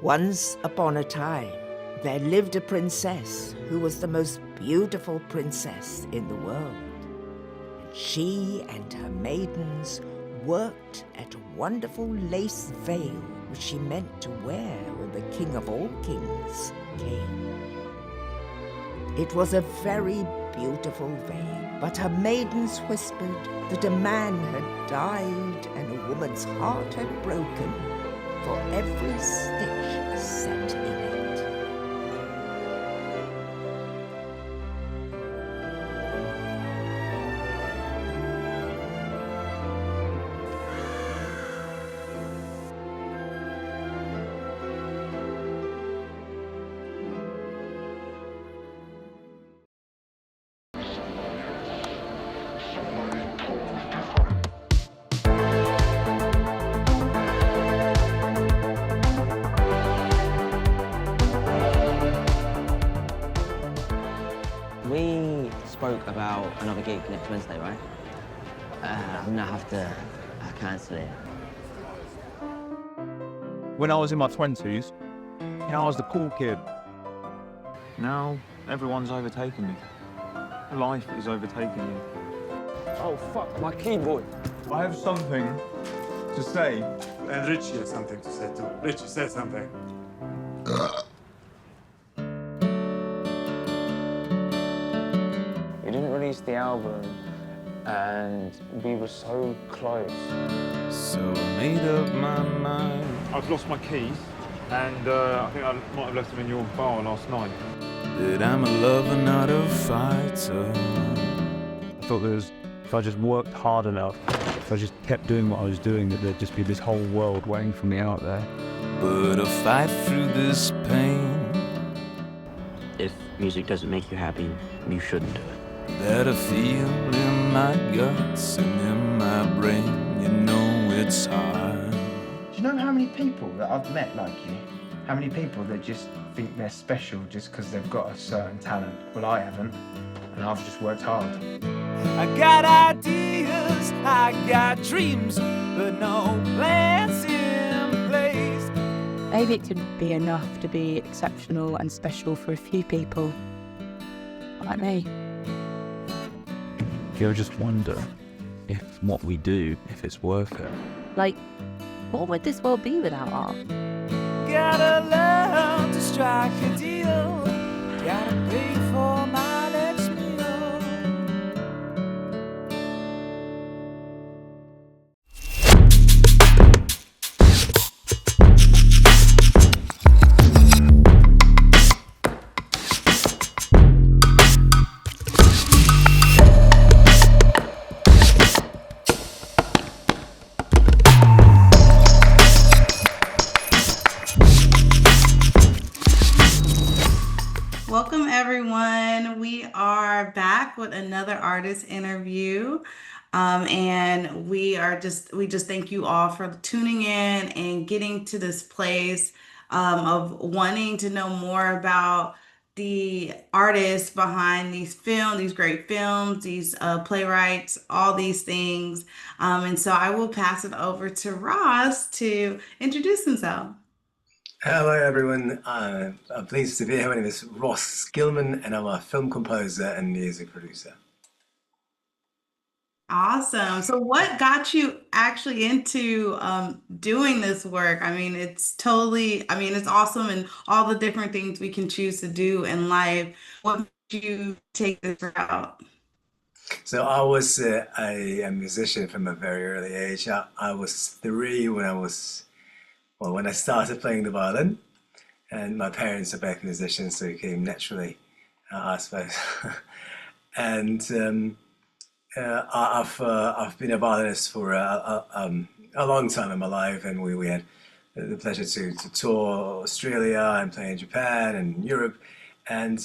Once upon a time, there lived a princess who was the most beautiful princess in the world. She and her maidens worked at a wonderful lace veil which she meant to wear when the King of all kings came. It was a very beautiful veil, but her maidens whispered that a man had died and a woman's heart had broken for every stitch set in it. We spoke about another gig next Wednesday, right? I'm gonna have to cancel it. When I was in my 20s, I was the cool kid. Now, everyone's overtaken me. Life is overtaking you. Oh, fuck, my keyboard. I have something to say. And Richie has something to say too. Richie, say something. We didn't release the album, and we were so close. So I made up my mind. I've lost my keys, and I think I might have left them in your bar last night. That I'm a lover, not a fighter. I thought if I just worked hard enough, if I just kept doing what I was doing, that there'd just be this whole world waiting for me out there. But I fight through this pain. If music doesn't make you happy, you shouldn't do it. That I feel in my guts and in my brain. You know it's hard. Do you know how many people that I've met like you? How many people that just think they're special just because they've got a certain talent? Well, I haven't, and I've just worked hard. I got ideas, I got dreams, but no plans in place. Maybe it could be enough to be exceptional and special for a few people, like me. You ever just wonder if what we do, if it's worth it? Like, what would this world be without art? Gotta learn to strike a deal. Gotta pay for my next meal. Welcome everyone. We are back with another artist interview. And we just thank you all for tuning in and getting to this place of wanting to know more about the artists behind these great films, these playwrights, all these things. And so I will pass it over to Ross to introduce himself. Hello everyone, I'm pleased to be here. My name is Ros Gilman and I'm a film composer and music producer. Awesome. So what got you actually into doing this work? I mean, it's awesome and all the different things we can choose to do in life. What made you take this route? So I was a musician from a very early age. I was 3 when I started playing the violin, and my parents are both musicians, so it came naturally, I suppose. And I've been a violinist for a long time in my life, and we had the pleasure to tour Australia and play in Japan and Europe. And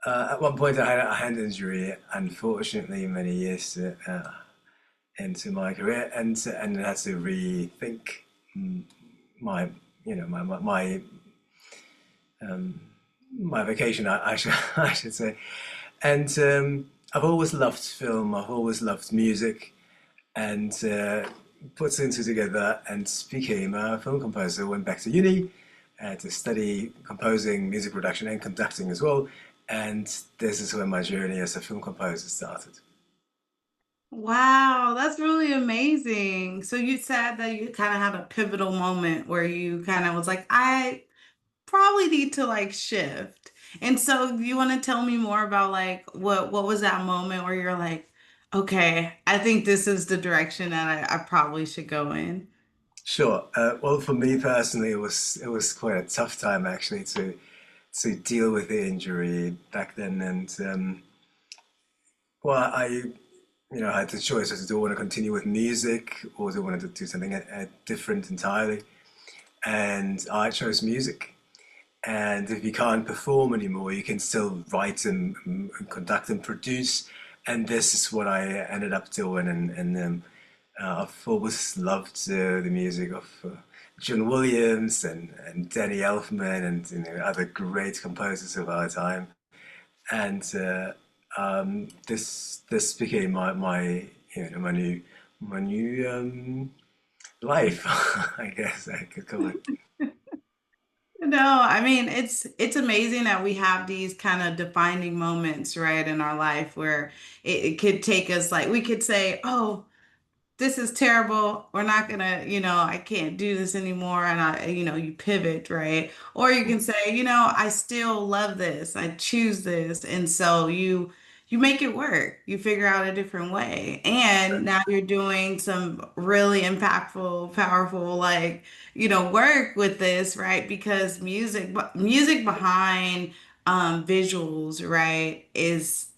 at one point I had a hand injury, unfortunately, many years into my career, and had to rethink my vocation, I should say. And I've always loved film. I've always loved music, and put two and two together and became a film composer. Went back to uni to study composing, music production, and conducting as well. And this is where my journey as a film composer started. Wow, that's really amazing. So you said that you kind of had a pivotal moment where you kind of was like, I probably need to like shift. And so you want to tell me more about like what was that moment where you're like, okay, I think this is the direction that I probably should go in. Sure. Well, for me personally, it was quite a tough time actually to deal with the injury back then, and well, I had the choice as do I want to continue with music or do I want to do something different entirely, and I chose music. And if you can't perform anymore, you can still write and conduct and produce. And this is what I ended up doing. And I've always loved the music of John Williams and Danny Elfman and other great composers of our time. And this became my new life, I guess I could call it. No, I mean it's amazing that we have these kind of defining moments, right, in our life where it could take us like we could say, oh, this is terrible. We're not gonna, I can't do this anymore. And you pivot, right? Or you can say, I still love this. I choose this. And so you make it work. You figure out a different way. And now you're doing some really impactful, powerful, like, work with this, right? Because music behind visuals, right, is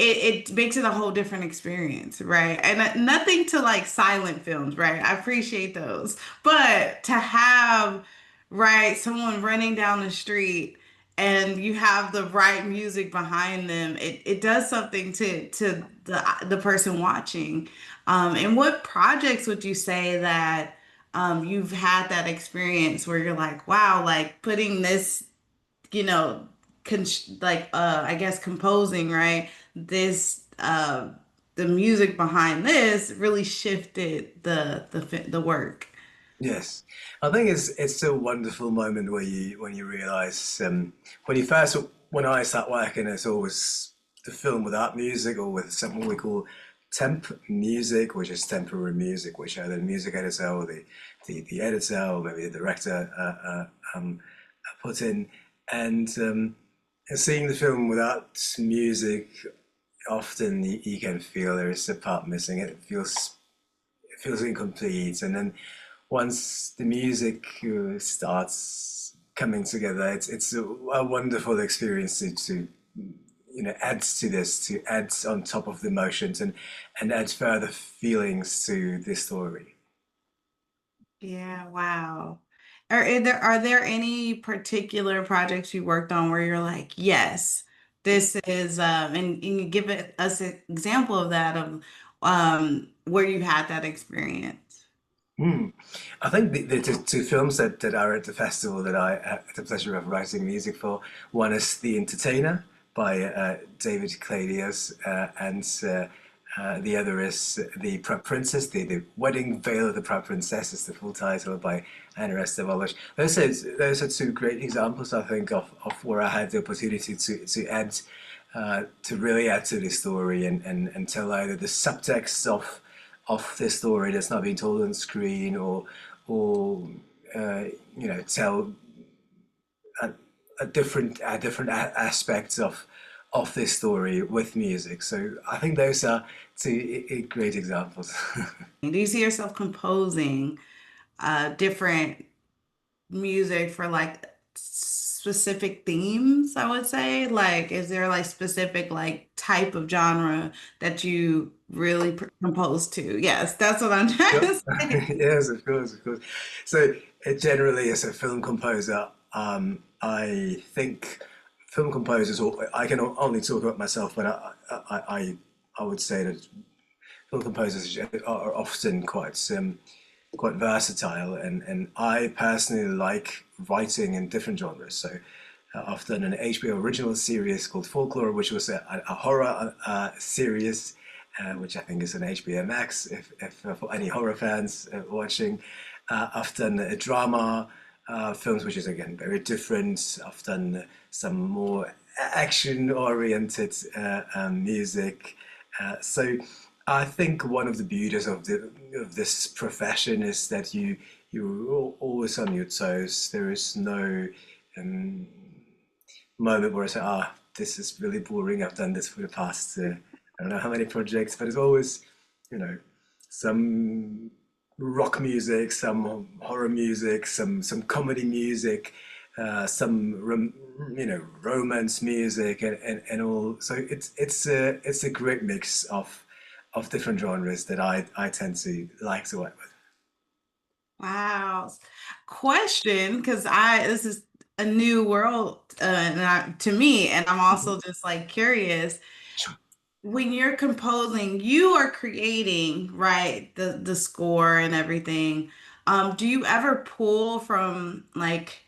it makes it a whole different experience, right? And nothing to like silent films, right? I appreciate those. But to have, right, someone running down the street and you have the right music behind them, it does something to the person watching. And what projects would you say that you've had that experience where you're like, wow, like putting this you know, I guess composing, right? This the music behind this really shifted the work. Yes, I think it's a wonderful moment where you when you realize when I start working, it's always the film without music or with something we call temp music, which is temporary music, which either the music editor or the editor or maybe the director put in, and seeing the film without music, often you can feel there is a part missing. It feels incomplete, and then once the music starts coming together, it's a wonderful experience to add to this, to add on top of the emotions and add further feelings to the story. Yeah, wow. Are there any particular projects you worked on where you're like, yes, this is and you give us an example of that of where you had that experience? Hmm. I think the two films that are at the festival that I had the pleasure of writing music for, one is The Entertainer by David Claudius, and the other is The Proud Princess, the Wedding Veil of the Proud Princess is the full title by Anna Estevalish. Those are two great examples, I think, of where I had the opportunity to add, to really add to the story and tell either the subtext of the story that's not being told on screen, or tell a different aspects of this story with music. So I think those are two great examples. Do you see yourself composing different music for like specific themes, I would say? Like, is there like specific like type of genre that you really compose to? Yes, that's what I'm trying Sure. to say. Yes, of course, of course. So generally, as a film composer, I think film composers, or I can only talk about myself, but I would say that film composers are often quite versatile, and I personally like writing in different genres. So I've done an HBO original series called Folklore, which was a horror series, which I think is on HBO Max, if for any horror fans watching. I've done drama films, which is again very different. I've done some more action-oriented music. So I think one of the beauties of this profession is that you're always on your toes. There is no moment where I say, "Ah, this is really boring. I've done this for the past I don't know how many projects," but it's always, you know, some rock music, some horror music, some comedy music, romance music, and all. So it's a great mix of different genres that I tend to like to work with. Wow. Question, because I this is a new world to me, and I'm also just like curious. When you're composing, you are creating, right, the score and everything. Do you ever pull from like,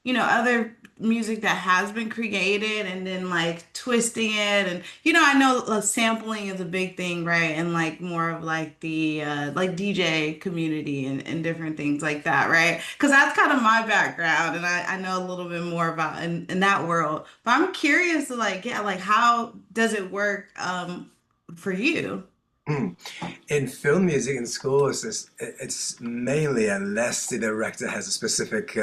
other music that has been created and then like twisting it? And I know sampling is a big thing, right? And like more of like the like DJ community and different things like that, right? Because that's kind of my background, and I know a little bit more about in that world. But I'm curious to like, yeah, like how does it work for you? In film music and scores, it's mainly unless the director has a specific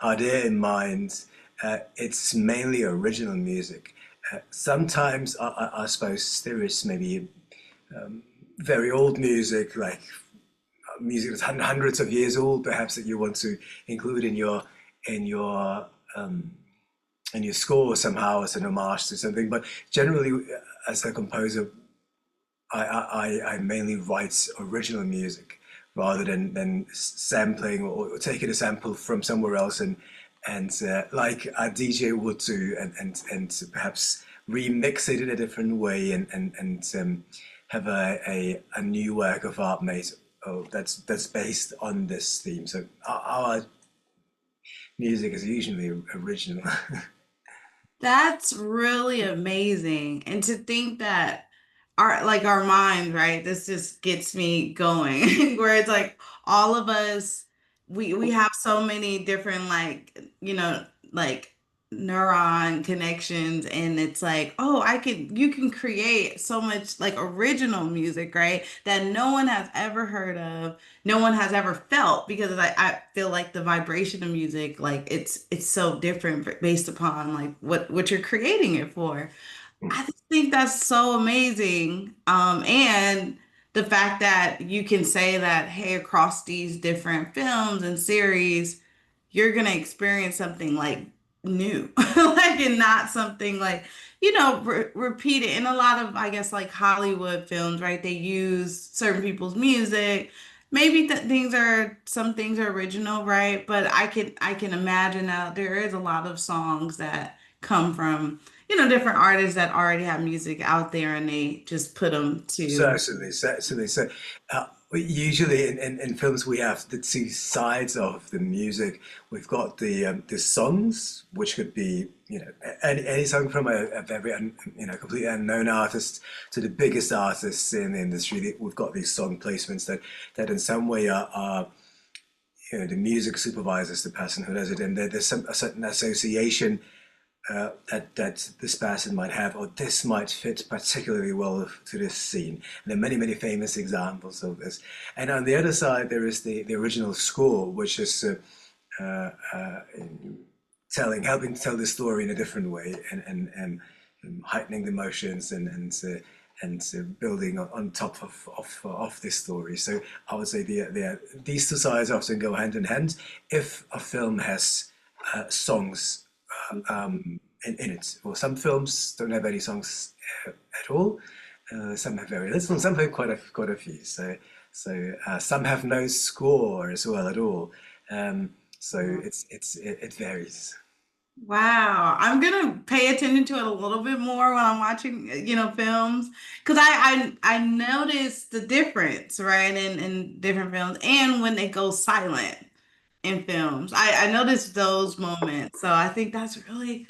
idea in mind. It's mainly original music. Sometimes I suppose there is maybe very old music, like music that's hundreds of years old, perhaps that you want to include in your in your score somehow as an homage to something. But generally, as a composer, I mainly write original music rather than sampling or taking a sample from somewhere else and like a DJ would do and perhaps remix it in a different way and have a new work of art made that's based on this theme. So our music is usually original. That's really amazing. And to think that our minds, right? This just gets me going. Where it's like all of us, we have so many different like, like neuron connections, and it's like, oh, you can create so much like original music, right? That no one has ever heard of, no one has ever felt, because I feel like the vibration of music, like it's so different based upon like what you're creating it for. I just think that's so amazing. And the fact that you can say that, hey, across these different films and series, you're gonna experience something like new, like, and not something like, repeated. In a lot of, I guess, like Hollywood films, right? They use certain people's music. Maybe some things are original, right? But I can imagine that there is a lot of songs that come from, different artists that already have music out there, and they just put them to. Certainly, certainly. So, usually in films, we have the two sides of the music. We've got the songs, which could be any song from a very completely unknown artist to the biggest artists in the industry. We've got these song placements that in some way are the music supervisors, the person who does it, and there's a certain association that this person might have, or this might fit particularly well to this scene. And there are many famous examples of this. And on the other side, there is the original score, which is helping to tell the story in a different way and heightening the emotions and building on top of this story. So I would say these two sides often go hand in hand. If a film has songs in it. Well, some films don't have any songs at all. Some have very little, and some have quite a few. So some have no score as well at all. So it varies. Wow, I'm gonna pay attention to it a little bit more when I'm watching, films, because I notice the difference, right, in different films, and when they go silent in films. I notice those moments, so I think that's really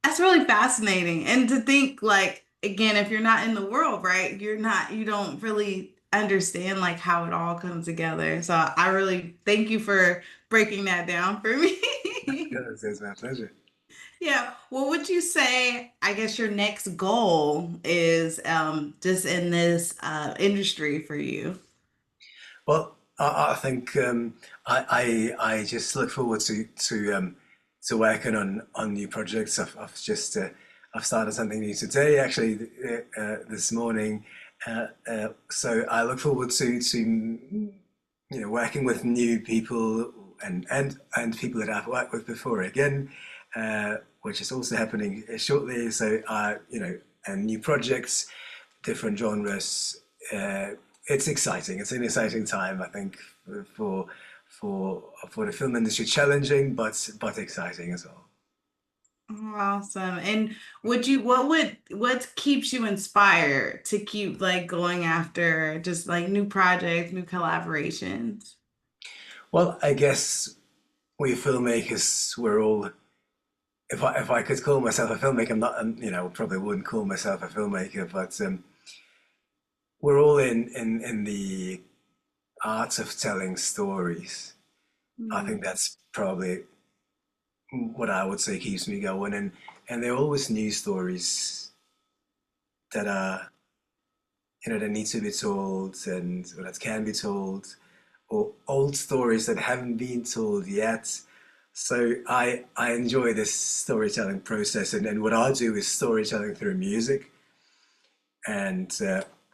fascinating. And to think like again, if you're not in the world, right, you don't really understand like how it all comes together. So I really thank you for breaking that down for me. It's my pleasure. Yeah. What would you say, I guess your next goal is just in this industry for you? Well, I think I just look forward to working on new projects. I've started something new today, actually, this morning. So I look forward to working with new people and people that I've worked with before again, which is also happening shortly. So and new projects, different genres. It's exciting. It's an exciting time, I think, for for the film industry. Challenging, but exciting as well. Awesome. And what keeps you inspired to keep like going after just like new projects, new collaborations? Well, I guess we filmmakers, we're all. If I could call myself a filmmaker, I'm not. Probably wouldn't call myself a filmmaker, but we're all in the art of telling stories. I think that's probably what I would say keeps me going, and there are always new stories that are that need to be told or that can be told, or old stories that haven't been told yet. So I enjoy this storytelling process, and what I do is storytelling through music, and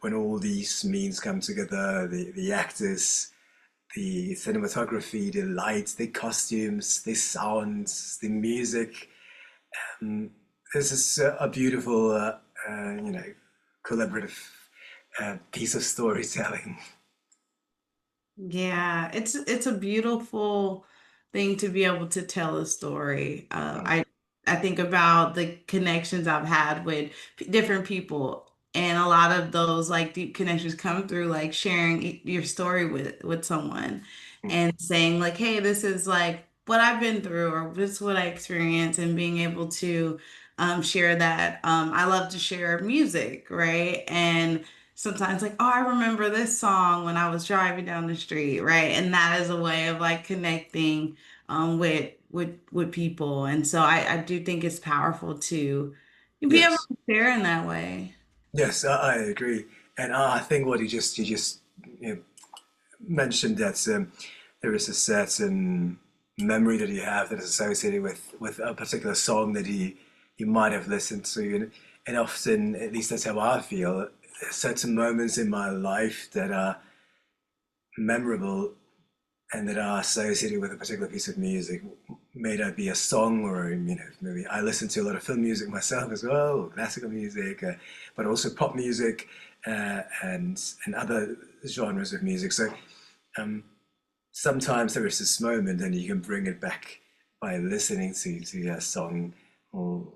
when all these means come together, the actors, the cinematography, the lights, the costumes, the sounds, the music. This is a beautiful, collaborative piece of storytelling. Yeah, it's a beautiful thing to be able to tell a story. I think about the connections I've had with different people, and a lot of those like deep connections come through like sharing your story with someone and saying like, "Hey, this is like what I've been through, or this is what I experienced," and being able to share that. I love to share music, right? And sometimes like, oh, I remember this song when I was driving down the street, right? And that is a way of like connecting with people. And so I do think it's powerful to be able Yes, to share in that way. yes, I agree, and I think what you just you know, mentioned that there is a certain memory that you have that is associated with a particular song that you might have listened to, and often, at least that's how I feel, certain moments in my life that are memorable and that are associated with a particular piece of music. May that be a song, or maybe I listen to a lot of film music myself as well, classical music, but also pop music, and other genres of music. So um, sometimes there is this moment, and you can bring it back by listening to a song, or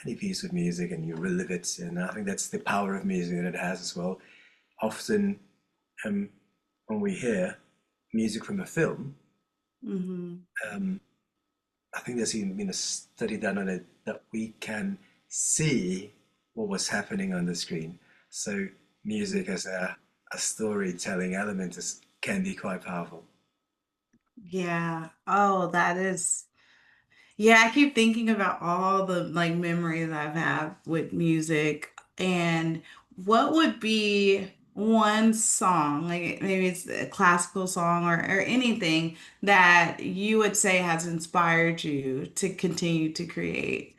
any piece of music, and you relive it. And I think that's the power of music that it has as well. Often, um, when we hear music from a film, Hmm. um, I think there's even been a study done on it that we can see what was happening on the screen. So music as a storytelling element can be quite powerful. Yeah. Oh, that is. Yeah, I keep thinking about all the like memories I've had with music, and what would be one song, like maybe it's a classical song or anything that you would say has inspired you to continue to create?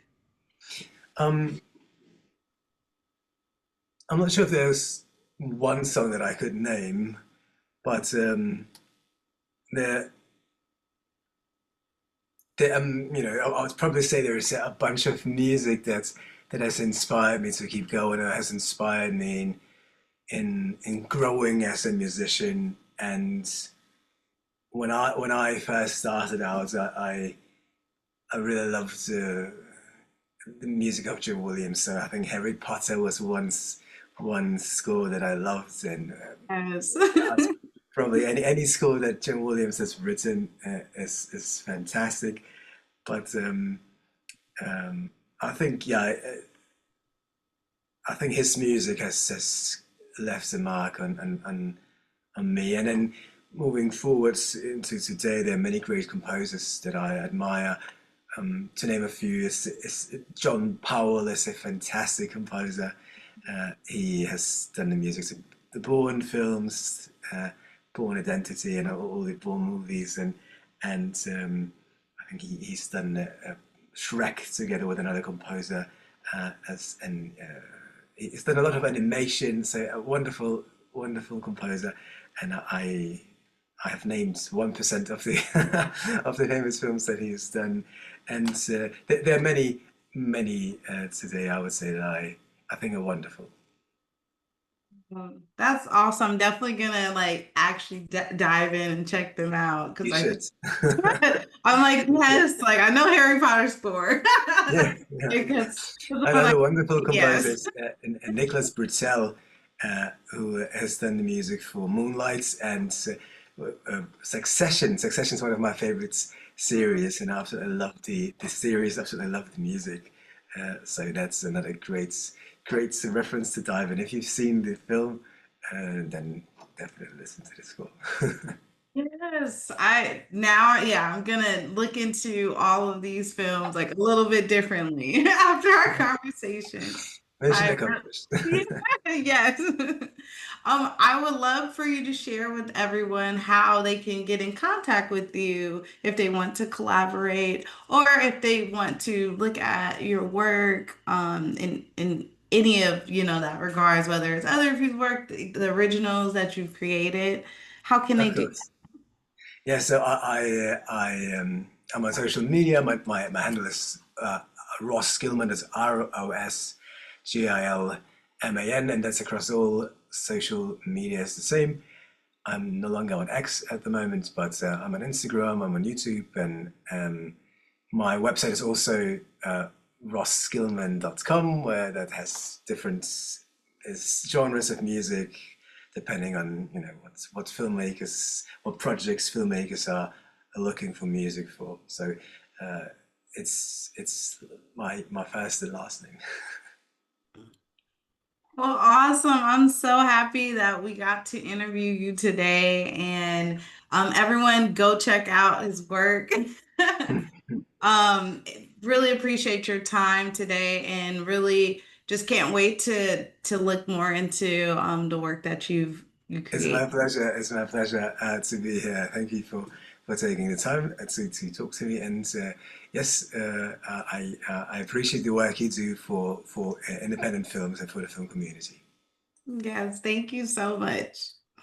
Um, I'm not sure if there's one song that I could name, but there, I would probably say there is a bunch of music that has inspired me to keep going, or has inspired me in growing as a musician. And when I first started out, I really loved the music of John Williams. So I think Harry Potter was once one score that I loved, and Yes. probably any score that John Williams has written is fantastic. But I think, yeah, I think his music has left a mark on me. And then moving forwards into today, there are many great composers that I admire. To name a few, is John Powell is a fantastic composer. He has done the music to the Bourne films, Bourne Identity, and all the Bourne movies, and I think he's done Shrek together with another composer, he's done a lot of animation. So a wonderful, wonderful composer, and I have named 1% of the of the famous films that he's done, and there are many today I would say that I think are wonderful. That's awesome. Definitely gonna like actually dive in and check them out You because should. I'm like, yes, like I know Harry Potter score. Yeah, Because another wonderful composer yes. is Nicholas Britell, who has done the music for Moonlight and Succession. Succession is one of my favorite series, and I absolutely love the series. Absolutely love the music. So that's another great reference to dive in. If you've seen the film, then definitely listen to the score. Yes, I'm gonna look into all of these films like a little bit differently after our conversation. Mission I accomplished. yes. I would love for you to share with everyone how they can get in contact with you if they want to collaborate or if they want to look at your work in any of that regards, whether it's other people's work, the originals that you've created. How can they Of do course. Yeah, so I'm on social media. My handle is Ros Gilman. That's ROSGILMAN, and that's across all social media. It's the same. I'm no longer on X at the moment, but I'm on Instagram. I'm on YouTube, and my website is also rosgilman.com, where that has different genres of music, depending on what filmmakers, what projects filmmakers are looking for music for. So it's my first and last name. Well, awesome. I'm so happy that we got to interview you today. And everyone go check out his work. um, really appreciate your time today and really just can't wait to look more into the work that you It's my create. pleasure. It's my pleasure to be here. Thank you for taking the time to talk to me. And yes, I appreciate the work you do for independent films and for the film community. Yes, thank you so much.